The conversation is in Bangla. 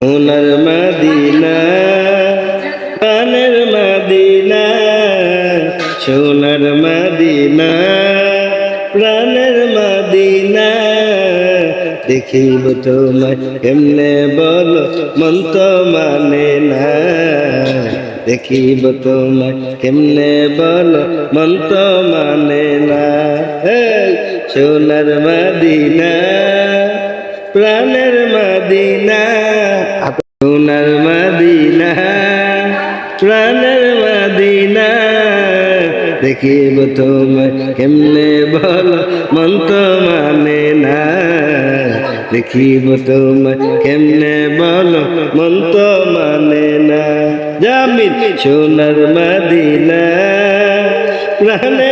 সোনার মদিনা প্রাণের মদিনা, সোনার মদিনা প্রাণের মদিনা। দেখিব তোমায় কেমনে বলো মন তো মানে না, দেখিব তোমায় কেমনে বলো মন তো মানে না। সোনার মদিনা প্রাণের মদিনা, সোনার মদিনা প্রাণের মদিনা। দেখিব তোমায় কেমনে বলো মন তো মানে না, দেখিব তোমায় কেমনে বলো মন তো মানে না। জামিন সোনার মদিনা প্রাণের